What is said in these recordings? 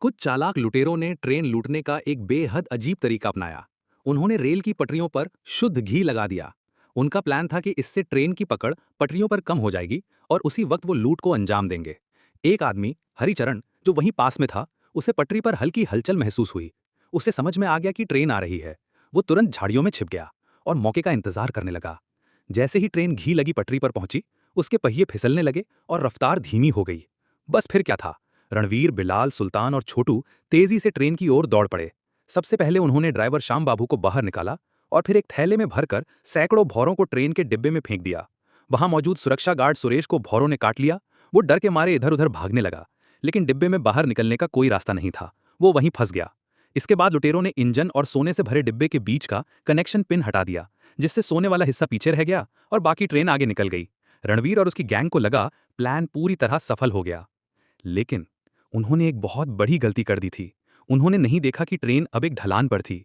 कुछ चालाक लुटेरों ने ट्रेन लूटने का एक बेहद अजीब तरीका अपनाया। उन्होंने रेल की पटरियों पर शुद्ध घी लगा दिया। उनका प्लान था कि इससे ट्रेन की पकड़ पटरियों पर कम हो जाएगी और उसी वक्त वो लूट को अंजाम देंगे। एक आदमी, हरिचरण, जो वहीं पास में था, उसे पटरी पर हल्की हलचल महसूस हुई। उसे समझ में आ गया कि ट्रेन आ रही है। वो तुरंत झाड़ियों में छिप गया और मौके का इंतजार करने लगा। जैसे ही ट्रेन घी लगी पटरी पर पहुंची, उसके पहिए फिसलने लगे और रफ्तार धीमी हो गई। बस फिर क्या था, रणवीर, बिलाल, सुल्तान और छोटू तेजी से ट्रेन की ओर दौड़ पड़े। सबसे पहले उन्होंने ड्राइवर श्याम बाबू को बाहर निकाला और फिर एक थैले में भरकर सैकड़ों भौरों को ट्रेन के डिब्बे में फेंक दिया। वहां मौजूद सुरक्षा गार्ड सुरेश को भौरों ने काट लिया। वो डर के मारे इधर उधर भागने लगा, लेकिन डिब्बे में बाहर निकलने का कोई रास्ता नहीं था। वो वहीं फंस गया। इसके बाद लुटेरों ने इंजन और सोने से भरे डिब्बे के बीच का कनेक्शन पिन हटा दिया, जिससे सोने वाला हिस्सा पीछे रह गया और बाकी ट्रेन आगे निकल गई। रणवीर और उसकी गैंग को लगा प्लान पूरी तरह सफल हो गया। लेकिन उन्होंने एक बहुत बड़ी गलती कर दी थी। उन्होंने नहीं देखा कि ट्रेन अब एक ढलान पर थी।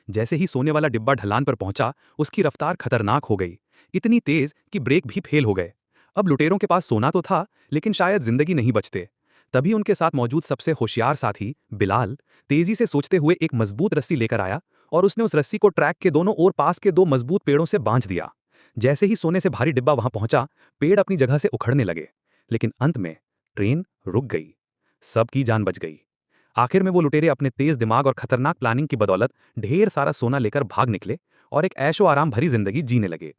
जैसे ही सोने वाला डिब्बा ढलान पर पहुंचा, उसकी रफ्तार खतरनाक हो गई, इतनी तेज कि ब्रेक भी फेल हो गए। अब लुटेरों के पास सोना तो था, लेकिन शायद जिंदगी नहीं बचते। तभी उनके साथ मौजूद सबसे होशियार साथी बिलाल तेजी से सोचते हुए एक मजबूत रस्सी लेकर आया और उसने उस रस्सी को ट्रैक के दोनों ओर पास के दो मजबूत पेड़ों से बांध दिया। जैसे ही सोने से भारी डिब्बा वहां पहुंचा, पेड़ अपनी जगह से उखड़ने लगे, लेकिन अंत में ट्रेन रुक गई। सबकी जान बच गई। आखिर में वो लुटेरे अपने तेज दिमाग और खतरनाक प्लानिंग की बदौलत ढेर सारा सोना लेकर भाग निकले और एक ऐशो आराम भरी जिंदगी जीने लगे।